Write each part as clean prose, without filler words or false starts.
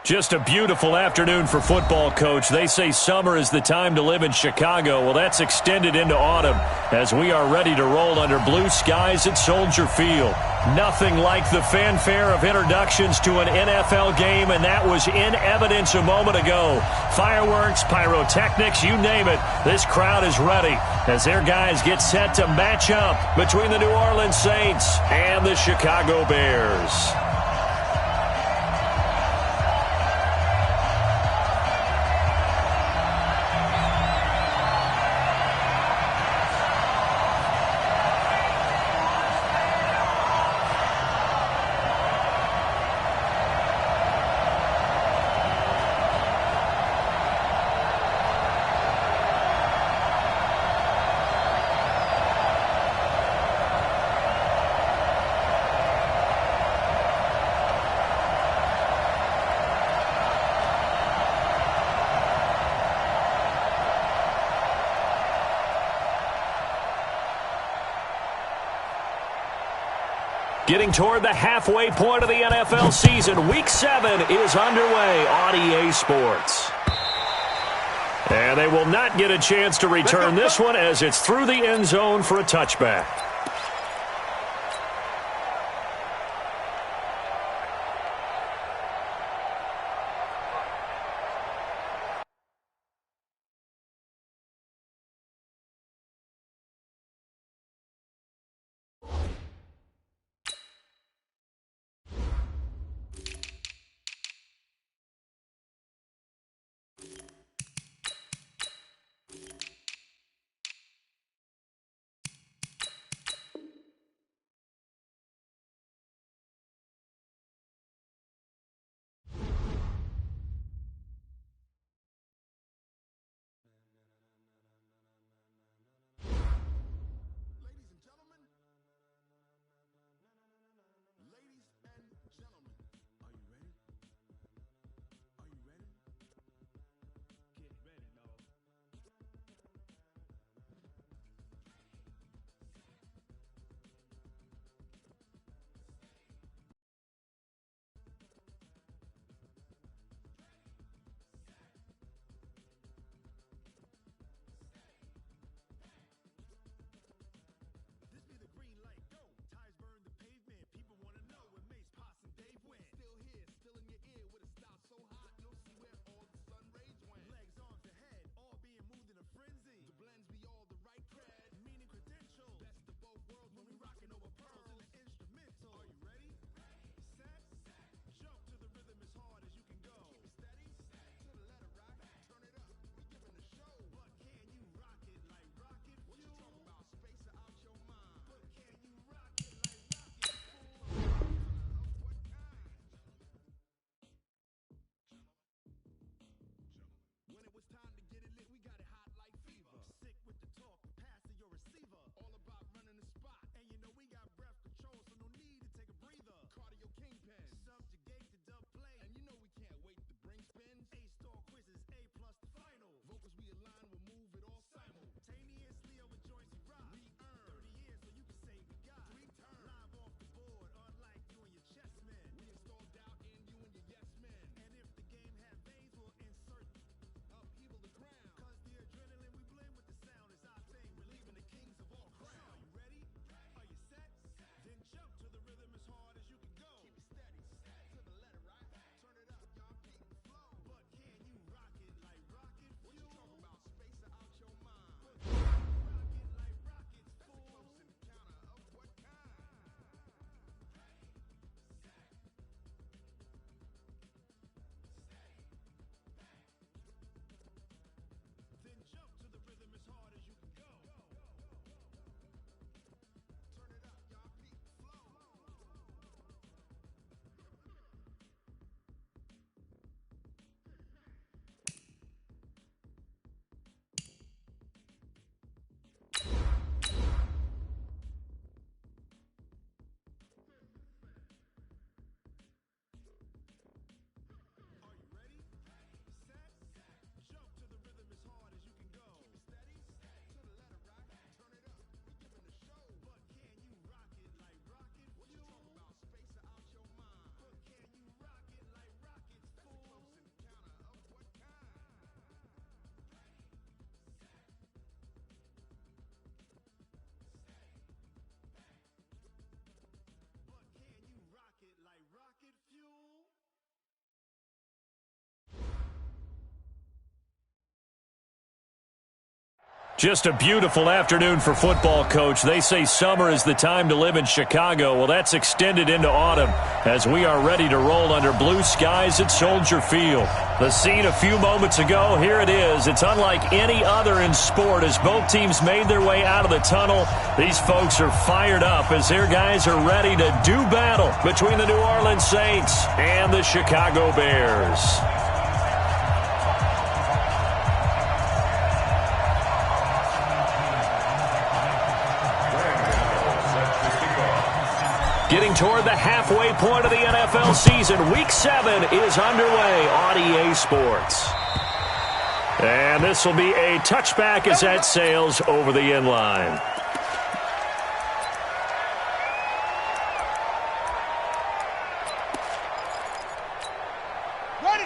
Just a beautiful afternoon for football, Coach. They say summer is the time to live in Chicago. Well, that's extended into autumn as we are ready to roll under blue skies at Soldier Field. Nothing like the fanfare of introductions to an NFL game, and that was in evidence a moment ago. Fireworks, pyrotechnics, you name it. This crowd is ready as their guys get set to match up between the New Orleans Saints and the Chicago Bears. Getting toward the halfway point of the NFL season, Week 7 is underway on EA Sports. And they will not get a chance to return this one as it's through the end zone for a touchback. Just a beautiful afternoon for football, Coach. They say summer is the time to live in Chicago. Well, that's extended into autumn as we are ready to roll under blue skies at Soldier Field. The scene a few moments ago, here it is. It's unlike any other in sport as both teams made their way out of the tunnel. These folks are fired up as their guys are ready to do battle between the New Orleans Saints and the Chicago Bears. Getting toward the halfway point of the NFL season, Week 7 is underway on EA Sports. And this will be a touchback as that sails over the end line. Ready,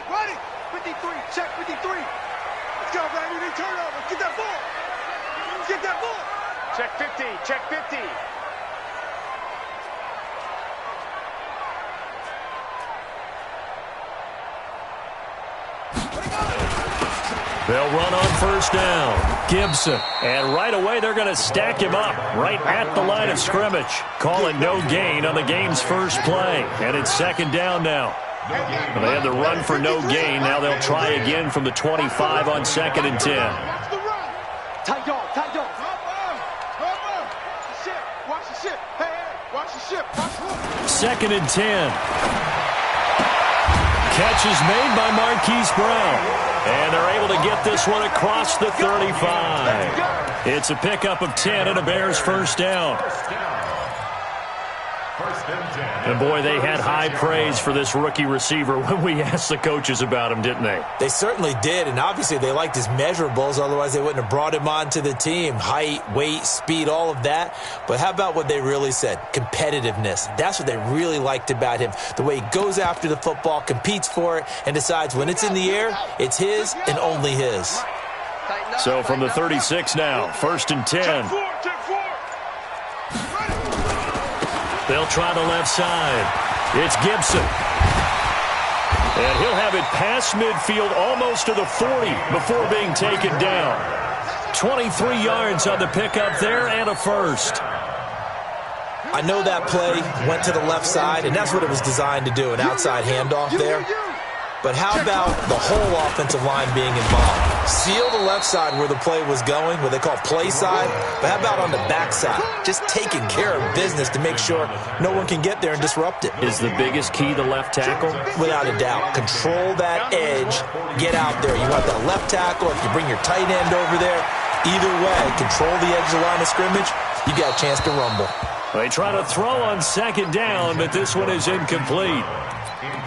53, check 53. Let's go, baby, we turn over, get that ball. Get that ball. Check 50, check 50. They'll run on first down. Gibson. And right away, they're going to stack him up right at the line of scrimmage. Call it no gain on the game's first play. And it's second down now. Well, they had the run for no gain. Now they'll try again from the 25 on second and 10. Tight dog, tight dog. Watch the ship. Hey, watch the ship. Second and 10. Catch is made by Marquise Brown. And they're able to get this one across the 35. It's a pickup of 10 and a Bears first down. And boy, they had high praise for this rookie receiver when we asked the coaches about him, didn't they? They certainly did, and obviously they liked his measurables, otherwise they wouldn't have brought him onto the team. Height, weight, speed, all of that. But how about what they really said? Competitiveness. That's what they really liked about him. The way he goes after the football, competes for it, and decides when it's in the air, it's his and only his. So from the 36 now, first and 10. They'll try the left side. It's Gibson. And he'll have it past midfield almost to the 40 before being taken down. 23 yards on the pickup there and a first. I know that play went to the left side, and that's what it was designed to do, an outside handoff there. But how about the whole offensive line being involved? Seal the left side where the play was going, what they call play side. But how about on the back side? Just taking care of business to make sure no one can get there and disrupt it. Is the biggest key the left tackle? Without a doubt. Control that edge. Get out there. You want that left tackle. If you bring your tight end over there, either way, control the edge of the line of scrimmage, you got a chance to rumble. They try to throw on second down, but this one is incomplete.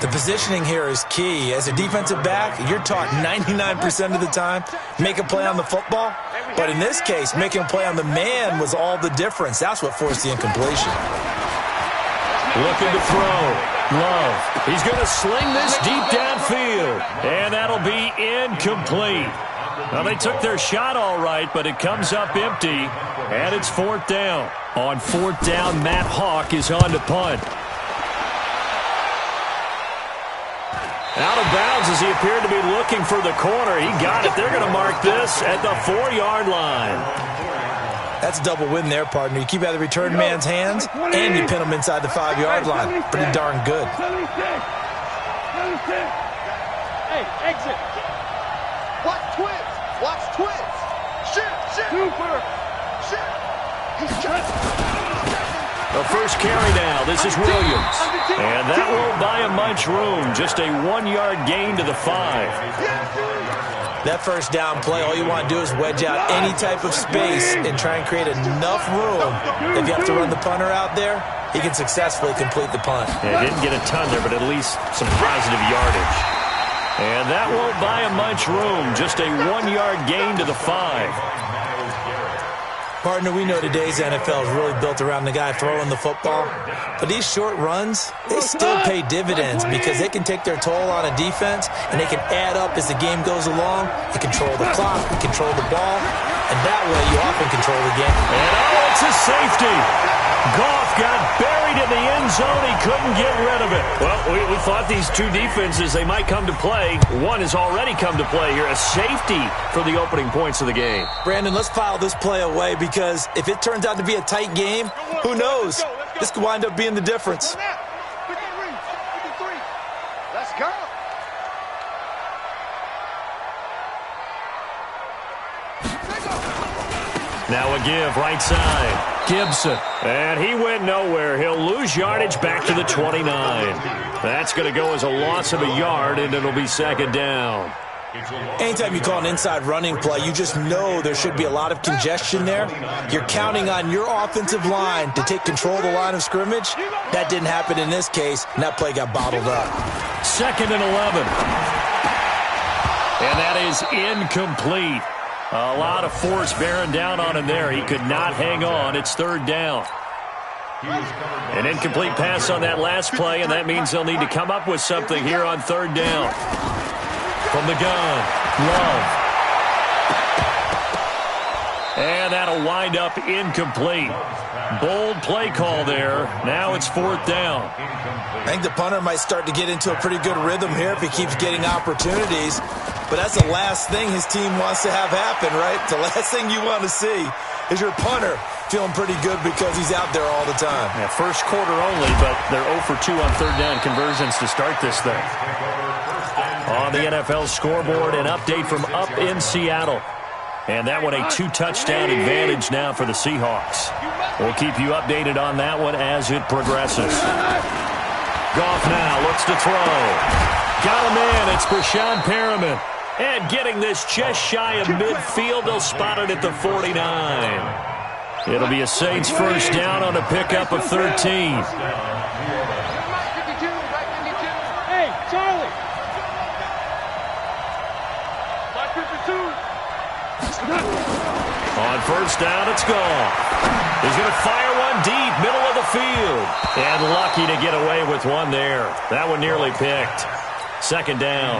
The positioning here is key. As a defensive back, you're taught 99% of the time, make a play on the football. But in this case, making a play on the man was all the difference. That's what forced the incompletion. Looking to throw. Love. He's going to sling this deep downfield. And that'll be incomplete. Now, they took their shot all right, but it comes up empty. And it's fourth down. On fourth down, Matt Hawk is on to punt. Out of bounds as he appeared to be looking for the corner. He got it. They're going to mark this at the 4-yard line. That's a double win there, partner. You keep out of the return man's hands, and you pin him inside the 5-yard line. Pretty darn good. Hey, exit. Watch twins. Watch twins. Shit. Super. Shit. He's trying. The first carry now. This is Williams. And that will buy him much room. Just a 1-yard gain to the 5. That first down play, all you want to do is wedge out any type of space and try and create enough room. If you have to run the punter out there, he can successfully complete the punt. Yeah, didn't get a ton there, but at least some positive yardage. And that won't buy him much room. Just a 1-yard gain to the 5. Partner, we know today's NFL is really built around the guy throwing the football. But these short runs, they still pay dividends because they can take their toll on a defense and they can add up as the game goes along. They control the clock, they control the ball, and that way you often control the game. And it's a safety. Goff got buried in the end zone. He couldn't get rid of it. Well, we thought these two defenses, they might come to play. One has already come to play here. A safety for the opening points of the game. Brandon, let's file this play away because if it turns out to be a tight game, who knows? This could wind up being the difference. 53. Let's go. Now a give right side. Gibson. And he went nowhere. He'll lose yardage back to the 29. That's going to go as a loss of a yard, and it'll be second down. Anytime you call an inside running play, you just know there should be a lot of congestion there. You're counting on your offensive line to take control of the line of scrimmage. That didn't happen in this case, and that play got bottled up. 2nd and 11. And that is incomplete. A lot of force bearing down on him there. He could not hang on. It's 3rd down. An incomplete pass on that last play, and that means they'll need to come up with something here on 3rd down. From the gun, Love. And that'll wind up incomplete. Bold play call there. Now it's 4th down. I think the punter might start to get into a pretty good rhythm here if he keeps getting opportunities. But that's the last thing his team wants to have happen, right? The last thing you want to see is your punter feeling pretty good because he's out there all the time. Yeah, first quarter only, but they're 0 for 2 on 3rd down conversions to start this thing. On the NFL scoreboard, an update from up in Seattle. And that one a 2-touchdown advantage now for the Seahawks. We'll keep you updated on that one as it progresses. Goff now looks to throw. Got him in. It's Brashad Perriman. And getting this just shy of midfield, they'll spot it at the 49. It'll be a Saints first down on a pickup of 13. Hey, Charlie. On first down, it's Goff. He's going to fire one deep, middle of the field. And lucky to get away with one there. That one nearly picked. 2nd down.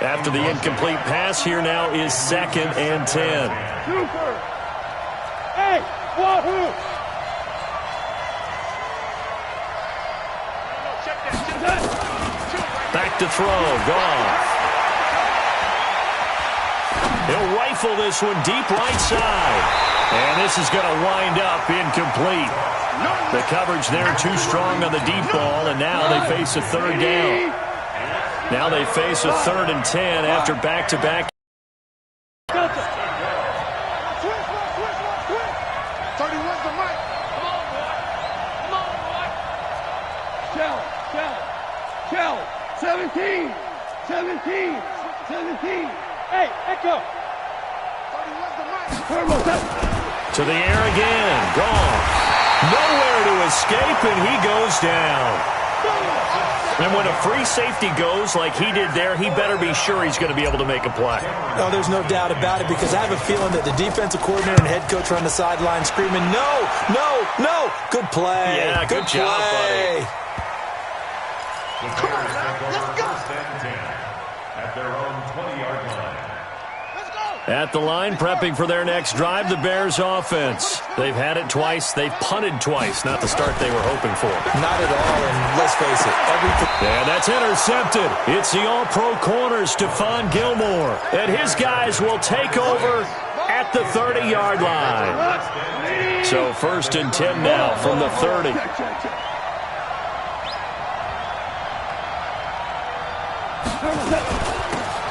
After the incomplete pass, here now is 2nd and 10. Hey, wahoo! Back to throw, Goff. He'll rifle this one deep right side. And this is going to wind up incomplete. The coverage there too strong on the deep ball, and now they face a 3rd down. Now they face a 3rd and 10 after back-to-back. 31's the mic. Come on, boy. Come on, boy. Shell. 17. Hey, Echo. 31's the mic. To the air again. Gone. Nowhere to escape, and he goes down. And when a free safety goes like he did there, he better be sure he's going to be able to make a play. No, there's no doubt about it because I have a feeling that the defensive coordinator and head coach are on the sideline screaming, no. Good play. Yeah, good job, buddy. Come on, let's go. At their own 20-yard line. At the line, prepping for their next drive, the Bears offense. They've had it twice. They've punted twice. Not the start they were hoping for. Not at all, and let's face it, And that's intercepted. It's the all-pro corner, Stephon Gilmore. And his guys will take over at the 30-yard line. So 1st and 10 now from the 30.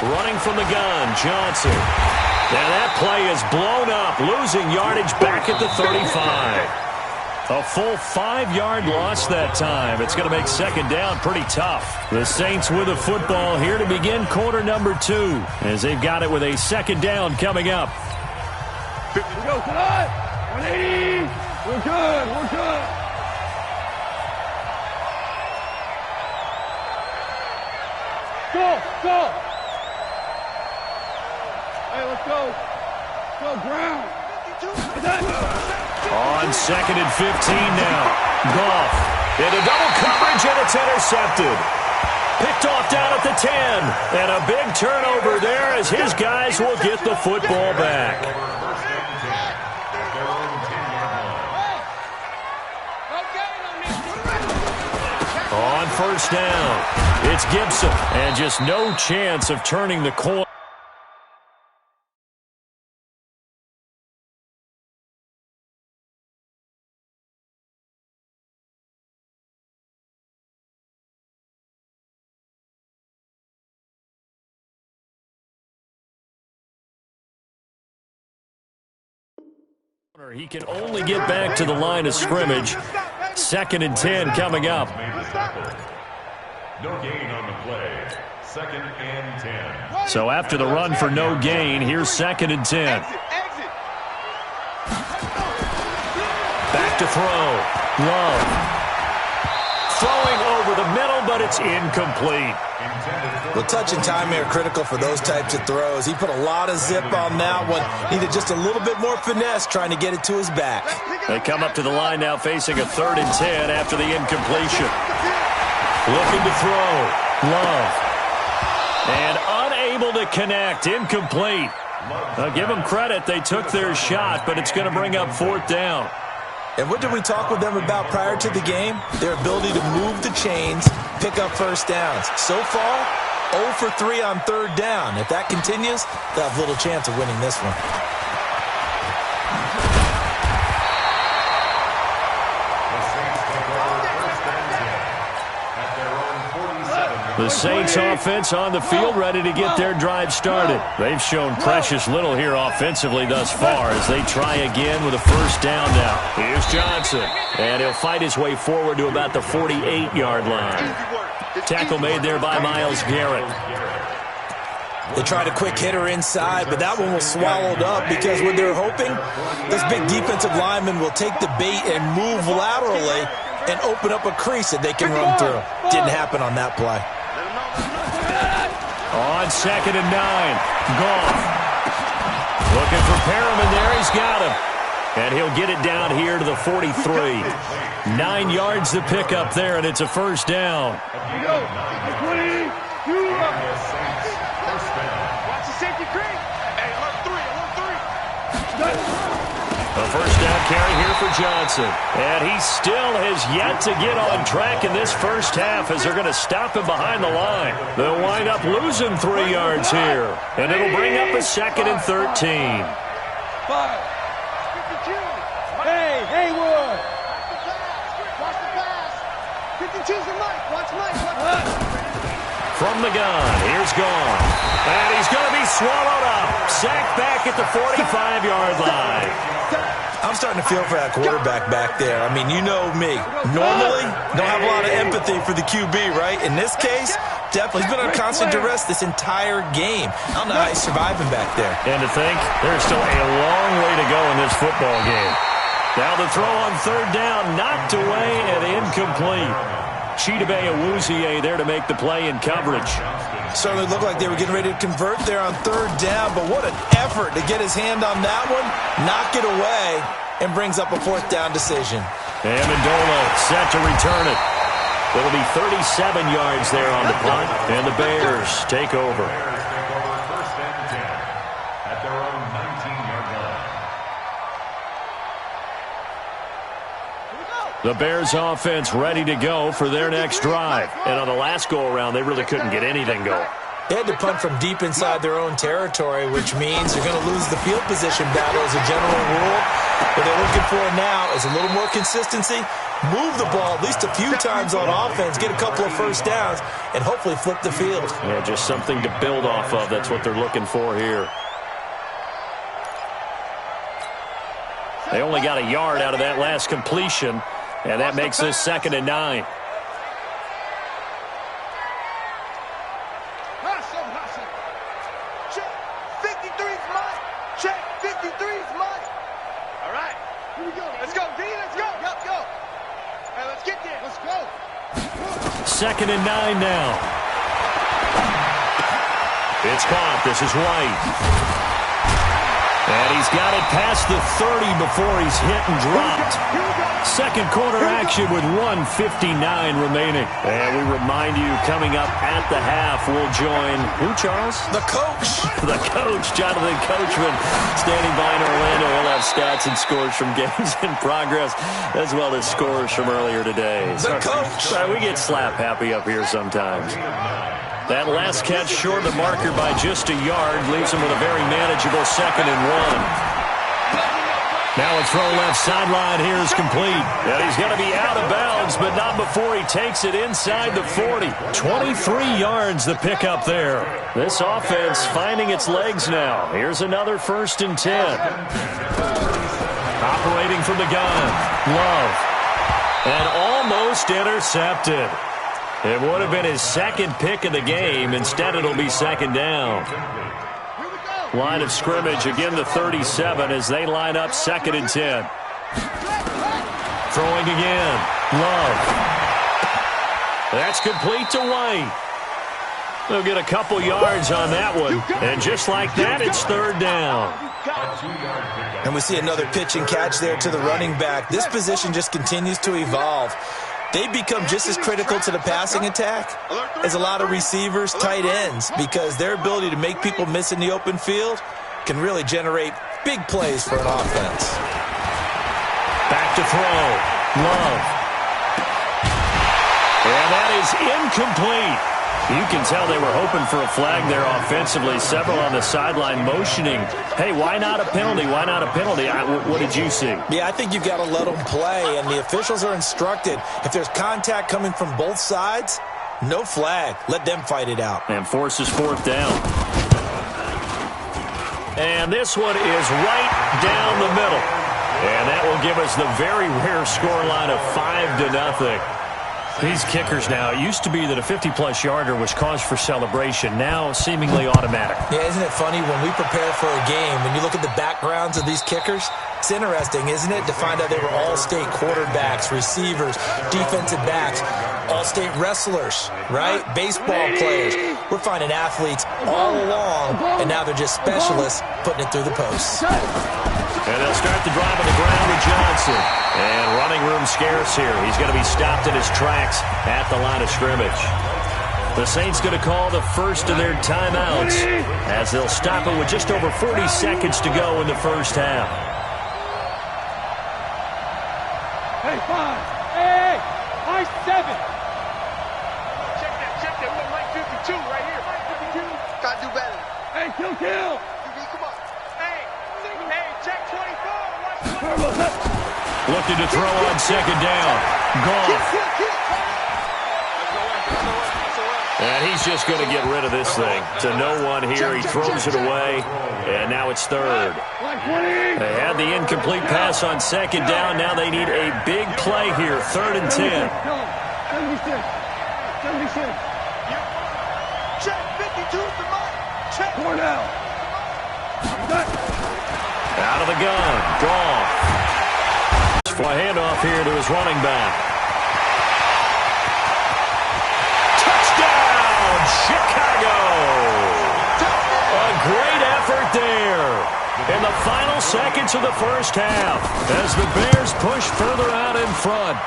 Running from the gun, Johnson. And that play is blown up, losing yardage back at the 35. A full 5-yard loss that time. It's going to make 2nd down pretty tough. The Saints with the football here to begin quarter number 2, as they've got it with a 2nd down coming up. We go tonight. 180. We're good. Go. Hey, let's go. Go, ground. On 2nd and 15 now. Goff into double coverage, and it's intercepted. Picked off down at the 10. And a big turnover there as his guys will get the football back. first down. It's Gibson, and just no chance of turning the corner. He can only get back to the line of scrimmage. 2nd and 10 coming up. No gain on the play. 2nd and 10. So after the run for no gain, here's 2nd and 10. Back to throw. Love. Throwing over the middle, but it's incomplete. Well, touch and time are critical for those types of throws. He put a lot of zip on that one. Needed just a little bit more finesse trying to get it to his back. They come up to the line now facing a 3rd and 10 after the incompletion. Looking to throw. Love. And unable to connect. Incomplete. I'll give them credit. They took their shot, but it's going to bring up 4th down. And what did we talk with them about prior to the game? Their ability to move the chains, pick up first downs. So far, 0 for 3 on 3rd down. If that continues, they'll have little chance of winning this one. The Saints offense on the field, ready to get their drive started. They've shown precious little here offensively thus far as they try again with a first down now. Here's Johnson, and he'll fight his way forward to about the 48-yard line. Tackle made there by Myles Garrett. They tried a quick hitter inside, but that one was swallowed up because what they're hoping, this big defensive lineman will take the bait and move laterally and open up a crease that they can run through. Didn't happen on that play. On 2nd and 9, Goff. Looking for Perriman there. He's got him. And he'll get it down here to the 43. 9 yards to pick up there, and it's a first down. Watch the safety creep. Hey, alert 3. A first down carry here for Johnson. And he still has yet to get on track in this first half as they're going to stop him behind the line. They'll wind up losing 3 yards here. And it'll bring up a 2nd and 13. 5. Hey, Haywood. Watch the pass. 52's the Mike. Watch Mike. From the gun, here's Gone. And he's going to be swallowed up. Sacked back at the 45-yard line. I'm starting to feel for that quarterback back there. I mean, you know me. Normally, don't have a lot of empathy for the QB, right? In this case, definitely. He's been on constant duress this entire game. I don't know how he's surviving back there. And to think, there's still a long way to go in this football game. Now the throw on 3rd down, knocked away and incomplete. Chidobe Awuzie there to make the play in coverage. Certainly looked like they were getting ready to convert there on 3rd down, but what an effort to get his hand on that one, knock it away, and brings up a 4th down decision. Amendola set to return it. It'll be 37 yards there on the punt, and the Bears take over. First and 10 at their own 19-yard line. The Bears offense ready to go for their next drive. And on the last go-around, they really couldn't get anything going. They had to punt from deep inside their own territory, which means they're going to lose the field position battle as a general rule. What they're looking for now is a little more consistency, move the ball at least a few times on offense, get a couple of first downs, and hopefully flip the field. Yeah, just something to build off of. That's what they're looking for here. They only got a yard out of that last completion. And that makes this 2nd and 9. Check. 53's mine. Check. 53's mine. All right. Here we go. Let's go, D. Let's go. Yep, go. All right, let's get there. Let's go. 2nd and 9 now. It's caught. This is White. And he's got it past the 30 before he's hit and dropped. Second quarter action with 1:59 remaining. And we remind you, coming up at the half, we'll join who, Charles? The coach. The coach, Jonathan Coachman, standing by in Orlando. He'll have stats and scores from games in progress, as well as scores from earlier today. The coach. We get slap happy up here sometimes. That last catch short of the marker by just a yard leaves him with a very manageable 2nd and 1. Now a throw left sideline here is complete. And he's going to be out of bounds, but not before he takes it inside the 40. 23 yards the pickup there. This offense finding its legs now. Here's another 1st and 10. Operating from the gun. Love. And almost intercepted. It would have been his 2nd pick of the game. Instead, it'll be 2nd down. Line of scrimmage, again the 37 as they line up 2nd and 10. Throwing again. Love. That's complete to White. They'll get a couple yards on that one. And just like that, it's 3rd down. And we see another pitch and catch there to the running back. This position just continues to evolve. They become just as critical to the passing attack as a lot of receivers, tight ends, because their ability to make people miss in the open field can really generate big plays for an offense. Back to throw. Love. And that is incomplete. You can tell they were hoping for a flag there offensively. Several on the sideline motioning. Hey, why not a penalty? Why not a penalty? What did you see? Yeah, I think you've got to let them play, and the officials are instructed. If there's contact coming from both sides, no flag. Let them fight it out. And forces 4th down. And this one is right down the middle. And that will give us the very rare scoreline of 5-0. These kickers now, it used to be that a 50-plus yarder was cause for celebration. Now, seemingly automatic. Yeah, isn't it funny when we prepare for a game, when you look at the backgrounds of these kickers, it's interesting, isn't it, to find out they were all-state quarterbacks, receivers, defensive backs, all-state wrestlers, right? Baseball players. We're finding athletes all along, and now they're just specialists putting it through the posts. And they'll start the drive on the ground with Johnson. And running room scarce here. He's going to be stopped in his tracks at the line of scrimmage. The Saints going to call the first of their timeouts as they'll stop it with just over 40 seconds to go in the first half. Hey, 5. Hey, high 7. Check that. We're on line 52 right here. 52. Gotta do better. Hey, kill. Come on. Hey, check 24. Looking to throw on 2nd down. Goff. And he's just going to get rid of this thing. To no one here. He throws it away. And now it's 3rd. They had the incomplete pass on 2nd down. Now they need a big play here. 3rd and 10. 76. Check 52 is the mark. Check. 4 down. Out of the gun. Goff. A handoff here to his running back. Touchdown, Chicago! A great effort there in the final seconds of the first half as the Bears push further out in front.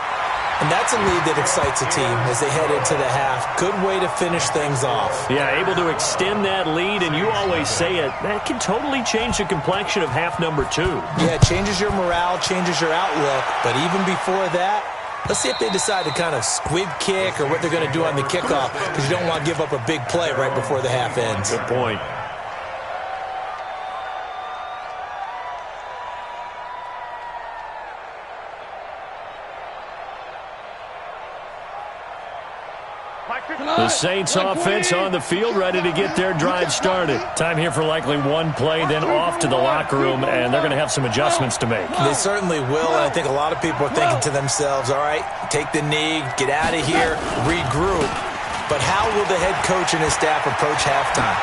And that's a lead that excites a team as they head into the half. Good way to finish things off. Yeah, able to extend that lead, and you always say it, that can totally change the complexion of half number 2. Yeah, it changes your morale, changes your outlook. But even before that, let's see if they decide to kind of squib kick or what they're going to do on the kickoff, because you don't want to give up a big play right before the half ends. Good point. The Saints offense on the field, ready to get their drive started. Time here for likely one play, then off to the locker room, and they're going to have some adjustments to make. They certainly will, and I think a lot of people are thinking to themselves, all right, take the knee, get out of here, regroup. But how will the head coach and his staff approach halftime?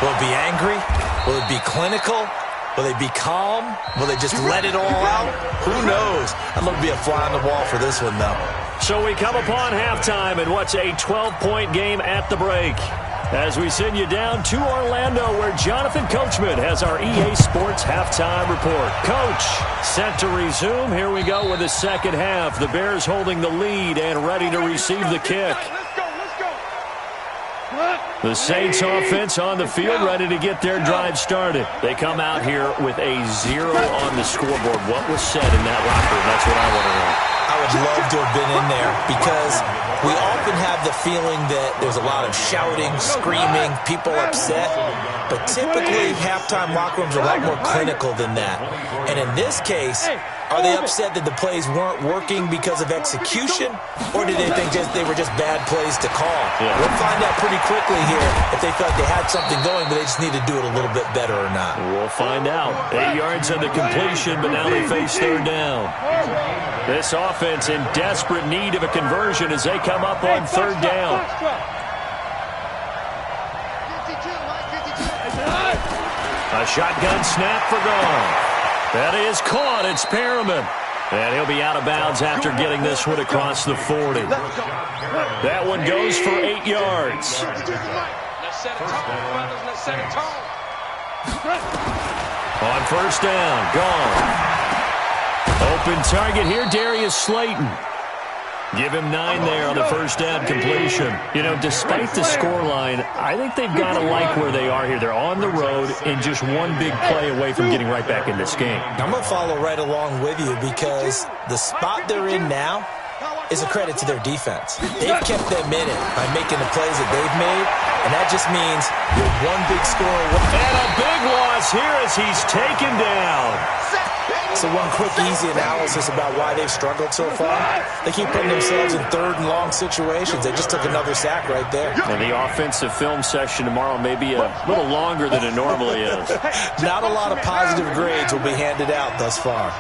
Will it be angry? Will it be clinical? Will they be calm? Will they just let it all out? Who knows? I'd love to be a fly on the wall for this one, though. So we come upon halftime in what's a 12-point game at the break. as we send you down to Orlando, where Jonathan Coachman has our EA Sports halftime report. Coach, set to resume. Here we go with the second half. The Bears holding the lead and ready to receive the kick. The Saints offense on the field, ready to get their drive started. They come out here with a 0 on the scoreboard. What was said in that locker room? That's what I want to know. I would love to have been in there because we often have the feeling that there's a lot of shouting, screaming, people upset. But typically, halftime locker rooms are a lot more clinical than that. And in this case, are they upset that the plays weren't working because of execution? Or did they think they were just bad plays to call? Yeah. We'll find out pretty quickly here if they felt they had something going, but they just need to do it a little bit better or not. We'll find out. 8 yards on the completion, but now they face third down. This offense in desperate need of a conversion as they come up on third down. A shotgun snap for Gone. That is caught. It's Perriman. And he'll be out of bounds after getting this one across the 40. That one goes for 8 yards. On first down, Gone. Open target here, Darius Slayton. Give him 9 there on the first down completion. You know, despite the scoreline, I think they've got to like where they are here. They're on the road and just one big play away from getting right back in this game. I'm going to follow right along with you because the spot they're in now is a credit to their defense. They've kept them in it by making the plays that they've made, and that just means you're one big score away. And a big loss here as he's taken down. So one quick, easy analysis about why they've struggled so far. They keep putting themselves in third and long situations. They just took another sack right there. And the offensive film session tomorrow may be a little longer than it normally is. Not a lot of positive grades will be handed out thus far.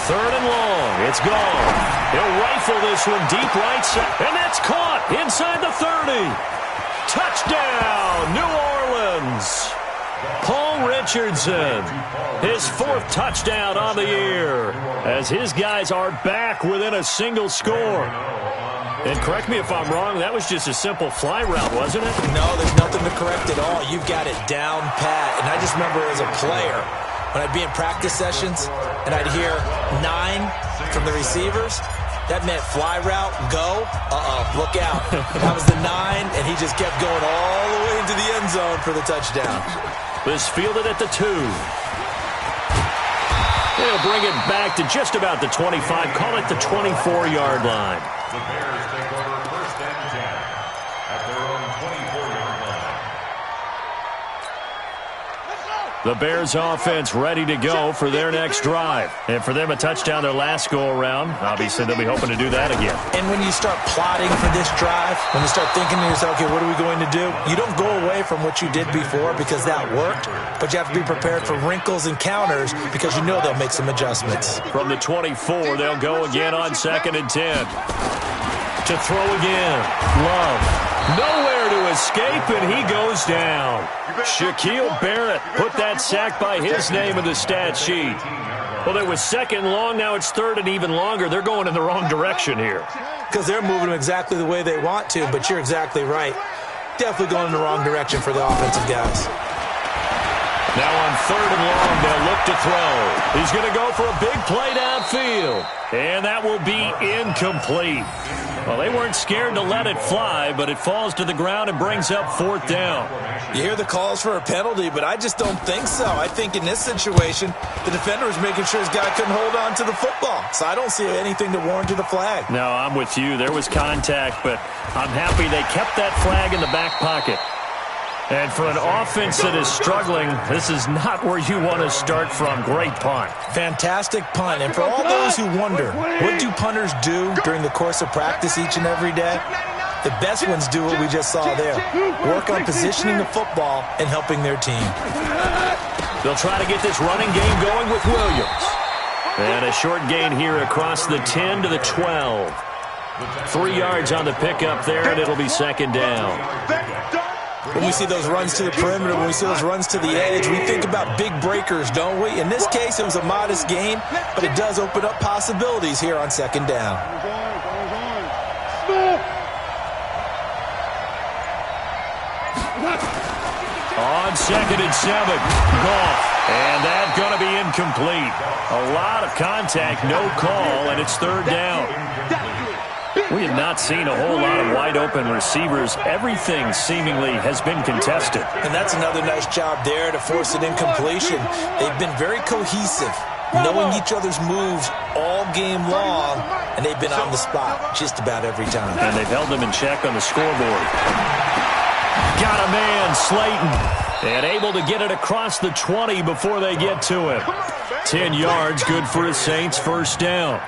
Third and long. It's Gone. He'll rifle this one deep right side. And that's caught inside the 30. Touchdown, New Orleans. Paul Richardson, his 4th touchdown on the year, as his guys are back within a single score. And correct me if I'm wrong, that was just a simple fly route, wasn't it? No, there's nothing to correct at all. You've got it down pat. And I just remember as a player, when I'd be in practice sessions, and I'd hear 9 from the receivers, that meant fly route, go, look out. That was the 9, and he just kept going all the way into the end zone for the touchdown. This fielded at the 2. They'll bring it back to just about the 25, call it the 24-yard line. The Bears take over first and 10 at their own 24-yard line. The Bears offense ready to go for their next drive. And for them, a touchdown their last go-around. Obviously, they'll be hoping to do that again. And when you start plotting for this drive, when you start thinking to yourself, okay, what are we going to do? You don't go away from what you did before because that worked, but you have to be prepared for wrinkles and counters because you know they'll make some adjustments. From the 24, they'll go again on 2nd and 10. To throw again. Love. Nowhere to escape, and he goes down. Shaquille Barrett put that sack by his name in the stat sheet. Well, it was 2nd long. Now it's 3rd and even longer. They're going in the wrong direction here. Because they're moving them exactly the way they want to, but you're exactly right. Definitely going in the wrong direction for the offensive guys. Now on 3rd and long, they'll look to throw. He's going to go for a big play downfield. And that will be incomplete. Well, they weren't scared to let it fly, but it falls to the ground and brings up 4th down. You hear the calls for a penalty, but I just don't think so. I think in this situation, the defender was making sure his guy couldn't hold on to the football. So I don't see anything to warrant a flag. No, I'm with you. There was contact, but I'm happy they kept that flag in the back pocket. And for an offense that is struggling, this is not where you want to start from. Great punt. Fantastic punt. And for all those who wonder, what do punters do during the course of practice each and every day? The best ones do what we just saw there. Work on positioning the football and helping their team. They'll try to get this running game going with Williams. And a short gain here across the 10 to the 12. 3 yards on the pickup there, and it'll be 2nd down. When we see those runs to the perimeter, when we see those runs to the edge, we think about big breakers, don't we? In this case, it was a modest gain, but it does open up possibilities here on 2nd down. On 2nd and 7, Goff. And that's going to be incomplete. A lot of contact, no call, and it's 3rd down. We have not seen a whole lot of wide-open receivers. Everything seemingly has been contested. And that's another nice job there to force an incompletion. They've been very cohesive, knowing each other's moves all game long, and they've been on the spot just about every time. And they've held them in check on the scoreboard. Got a man, Slayton. And able to get it across the 20 before they get to him. 10 yards, good for his Saints, 1st down.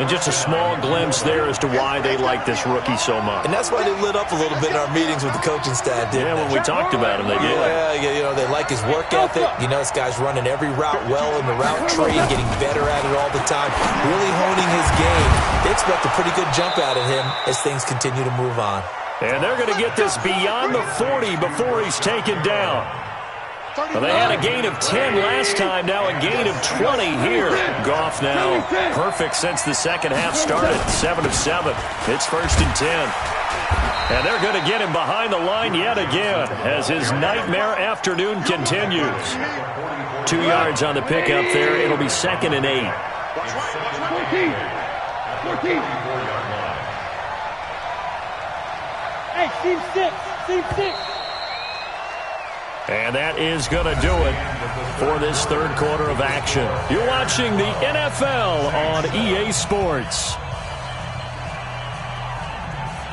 And just a small glimpse there as to why they like this rookie so much. And that's why they lit up a little bit in our meetings with the coaching staff, didn't they? When we talked about him, they did. Yeah, you know, they like his work ethic. You know, this guy's running every route well in the route tree and getting better at it all the time, really honing his game. They expect a pretty good jump out of him as things continue to move on. And they're going to get this beyond the 40 before he's taken down. Well, they had a gain of 10 last time, now a gain of 20 here. Goff now perfect since the second half started, 7 of 7. It's 1st and 10. And they're going to get him behind the line yet again as his nightmare afternoon continues. 2 yards on the pickup there. It'll be 2nd and 8. 14. Hey, team 6. Team 6. And that is going to do it for this 3rd quarter of action. You're watching the NFL on EA Sports.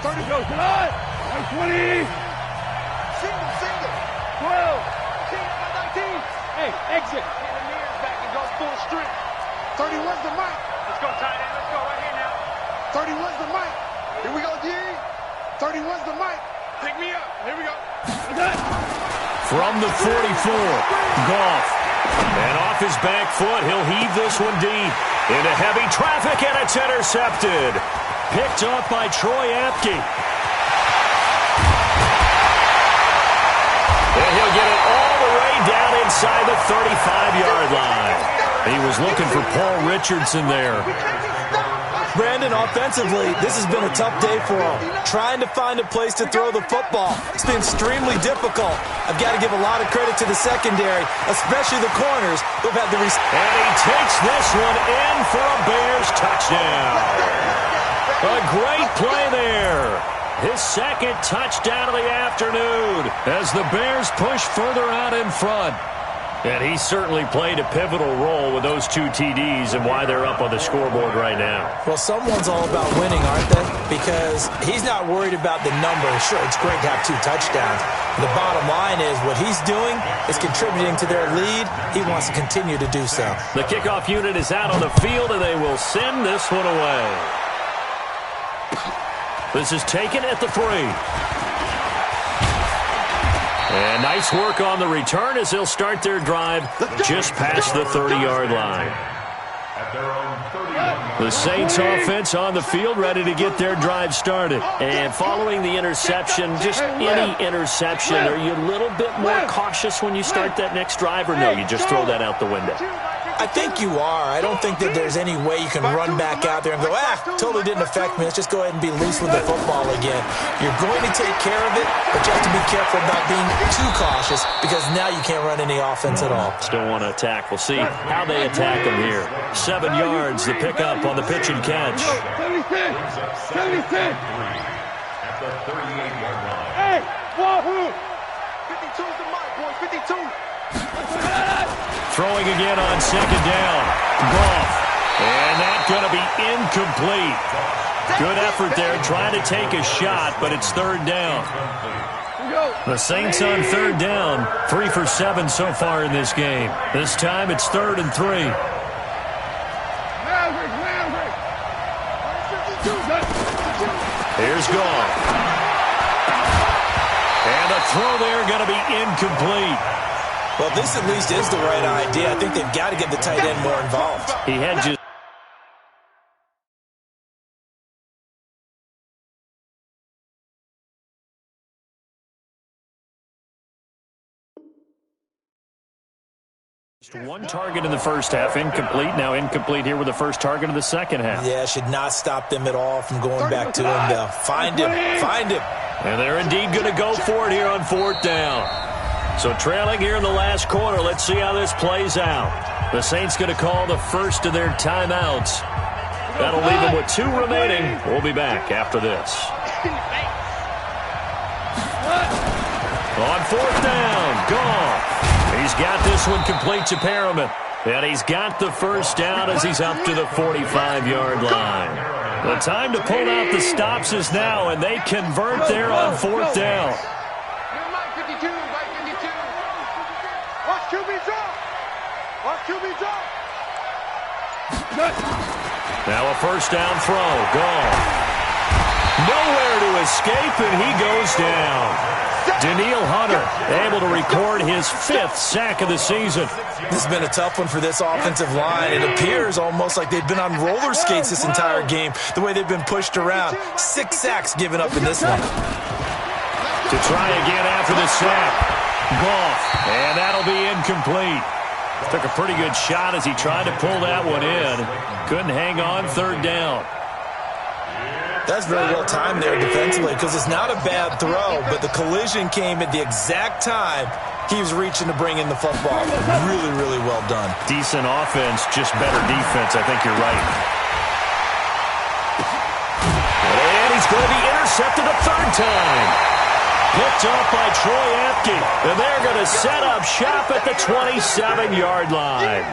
30 goes tonight. 20. Single. 12. 19. Hey, exit. The mirror's back and goes full strength. 31's the mic. Let's go, tight end. Let's go right here now. 31's the mic. Here we go, G. 31's the mic. Pick me up. Here we go. From the 44, Goff. And off his back foot, he'll heave this one deep. Into heavy traffic, and it's intercepted. Picked up by Troy Apke. And he'll get it all the way down inside the 35-yard line. He was looking for Paul Richardson there. Brandon, offensively, this has been a tough day for him. Trying to find a place to throw the football. It's been extremely difficult. I've got to give a lot of credit to the secondary, especially the corners who've had the And he takes this one in for a Bears touchdown. A great play there. His 2nd touchdown of the afternoon as the Bears push further out in front. And he certainly played a pivotal role with those 2 TDs and why they're up on the scoreboard right now. Well, someone's all about winning, aren't they? Because he's not worried about the number. Sure, it's great to have 2 touchdowns. The bottom line is what he's doing is contributing to their lead. He wants to continue to do so. The kickoff unit is out on the field, and they will send this one away. This is taken at the 3. And nice work on the return as they'll start their drive just past the 30-yard line. The Saints offense on the field ready to get their drive started. And following the interception, just any interception, are you a little bit more cautious when you start that next drive, or no, you just throw that out the window? I think you are. I don't think that there's any way you can run back out there and go, totally didn't affect me. Let's just go ahead and be loose with the football again. You're going to take care of it, but you have to be careful about being too cautious because now you can't run any offense at all. Still want to attack. We'll see how they attack them here. 7 yards, the pickup on the pitch and catch. 76. At the 38-yard line. Hey, Wahoo! 52's the mic, boy. 52. Throwing again on 2nd down. Goff. And that's going to be incomplete. Good effort there trying to take a shot, but it's 3rd down. The Saints on 3rd down. 3 for 7 so far in this game. This time it's 3rd and 3. Here's Goff. And a throw there going to be incomplete. Well, this at least is the right idea. I think they've got to get the tight end more involved. He had just one target in the first half, incomplete. Now incomplete here with the first target of the second half. Yeah, should not stop them at all from going back to him, though. Find him. And they're indeed going to go for it here on 4th down. So trailing here in the last quarter, let's see how this plays out. The Saints going to call the first of their timeouts. That'll leave them with 2 remaining. We'll be back after this. On 4th down, Goff. He's got this one complete to Perriman. And he's got the first down as he's up to the 45-yard line. The time to pull out the stops is now, and they convert there on 4th down. Watch QB's up. Watch QB's up. Now a first down throw. Goff. Nowhere to escape, and he goes down. Daniil Hunter able to record his 5th sack of the season. This has been a tough one for this offensive line. It appears almost like they've been on roller skates this entire game, the way they've been pushed around. 6 sacks given up in this one. To try again after the sack. Goff, and that'll be incomplete. Took a pretty good shot as he tried to pull that one in. Couldn't hang on 3rd down. That's very well timed there defensively because it's not a bad throw, but the collision came at the exact time he was reaching to bring in the football. Really, really well done. Decent offense, just better defense. I think you're right. And he's going to be intercepted a 3rd time. Picked up by Troy Apke, and they're going to set up shop at the 27-yard line.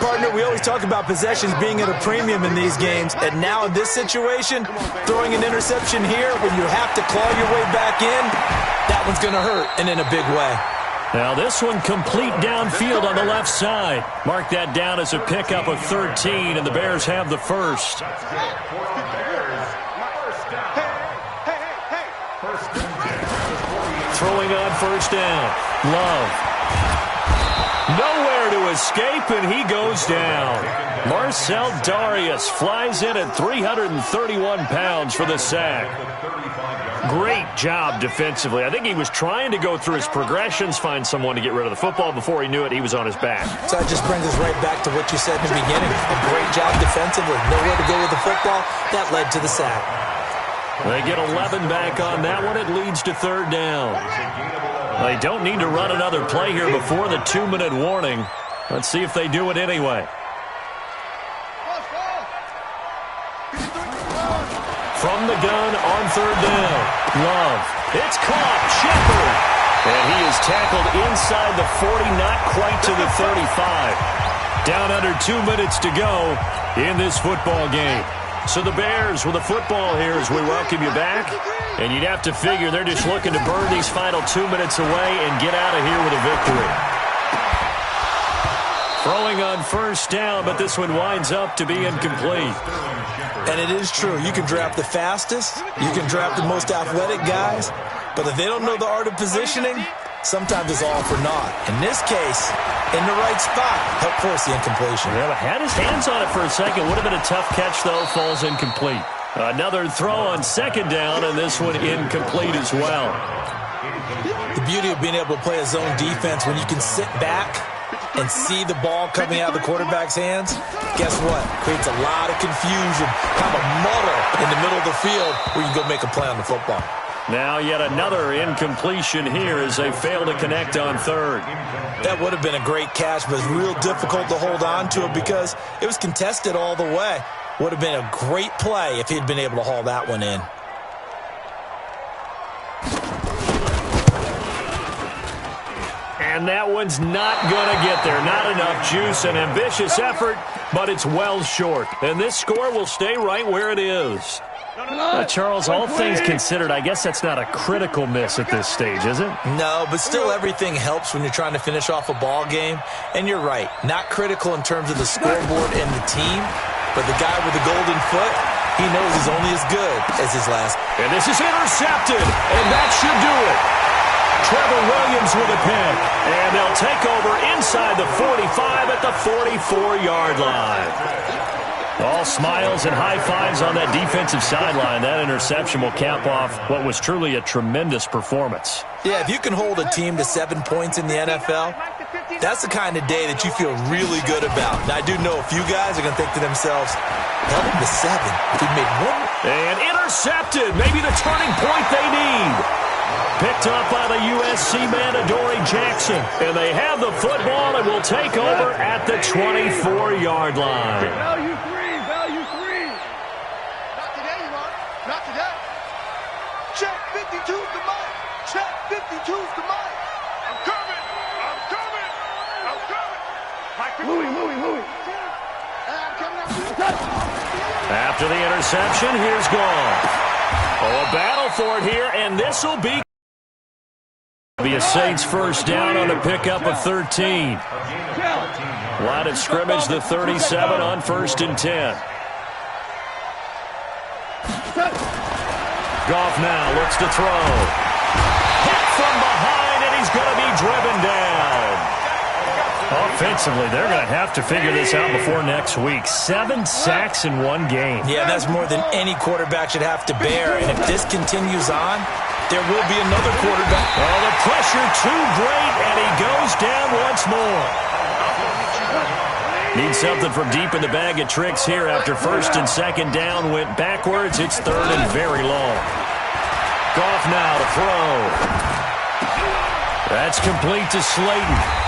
Partner, we always talk about possessions being at a premium in these games, and now in this situation, throwing an interception here when you have to claw your way back in, that one's going to hurt, and in a big way. Now this one complete downfield on the left side. Mark that down as a pickup of 13, and the Bears have the first. Throwing on first down. Love. Nowhere to escape, and he goes down. Marcel Darius flies in at 331 pounds for the sack. Great job defensively. I think he was trying to go through his progressions, find someone to get rid of the football. Before he knew it, he was on his back. So that just brings us right back to what you said in the beginning. A great job defensively. Nowhere to go with the football. That led to the sack. They get 11 back on that one. It leads to 3rd down. They don't need to run another play here before the 2-minute warning. Let's see if they do it anyway. From the gun on 3rd down. Love. It's caught. Shepard. And he is tackled inside the 40, not quite to the 35. Down under 2 minutes to go in this football game. So the Bears with the football here as we welcome you back. And you'd have to figure they're just looking to burn these final 2 minutes away and get out of here with a victory. Throwing on first down, but this one winds up to be incomplete. And it is true. You can draft the fastest. You can draft the most athletic guys. But if they don't know the art of positioning, sometimes it's all for naught. In this case, in the right spot, help force the incompletion. Yeah, had his hands on it for a second. Would have been a tough catch, though. Falls incomplete. Another throw on 2nd down, and this one incomplete as well. The beauty of being able to play a zone defense when you can sit back and see the ball coming out of the quarterback's hands, guess what? Creates a lot of confusion, kind of a muddle in the middle of the field where you can go make a play on the football. Now yet another incompletion here as they fail to connect on 3rd. That would have been a great catch, but it's real difficult to hold on to it because it was contested all the way. Would have been a great play if he'd been able to haul that one in. And that one's not going to get there. Not enough juice. An ambitious effort, but it's well short. And this score will stay right where it is. Charles, all things considered, I guess that's not a critical miss at this stage, is it? No, but still everything helps when you're trying to finish off a ball game. And you're right, not critical in terms of the scoreboard and the team, but the guy with the golden foot, he knows he's only as good as his last. And this is intercepted, and that should do it. Trevor Williams with a pick, and they'll take over inside the 45 at the 44-yard line. All smiles and high fives on that defensive sideline. That interception will cap off what was truly a tremendous performance. Yeah, if you can hold a team to 7 points in the NFL, that's the kind of day that you feel really good about. Now, I do know a few guys are going to think to themselves, held him to 7. If he made one. And intercepted. Maybe the turning point they need. Picked up by the USC man, Adoree Jackson. And they have the football and will take over at the 24-yard line. Value three. Not today, you want. Not today. Check 52's the mic. Check 52's the mic. I'm coming. Louis. I'm coming out. After the interception, here's Gone. Oh, a battle for it here, and this will be a Saints first down on a pickup of 13. Line of scrimmage, the 37 on 1st and 10. Goff now looks to throw. Hit from behind, and he's going to be driven down. Offensively, they're going to have to figure this out before next week. 7 sacks in one game. Yeah, that's more than any quarterback should have to bear. And if this continues on, there will be another quarterback. Oh, the pressure too great, and he goes down once more. Need something from deep in the bag of tricks here after 1st and 2nd down. Went backwards. It's 3rd and very long. Goff now to throw. That's complete to Slayton.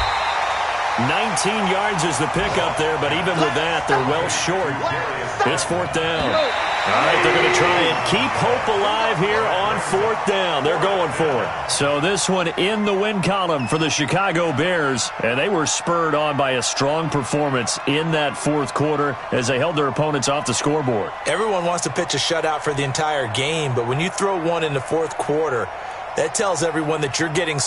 19 yards is the pickup there, but even with that, they're well short. It's 4th down. All right, they're going to try and keep hope alive here on 4th down. They're going for it. So this one in the win column for the Chicago Bears, and they were spurred on by a strong performance in that 4th quarter as they held their opponents off the scoreboard. Everyone wants to pitch a shutout for the entire game, but when you throw one in the 4th quarter, that tells everyone that you're getting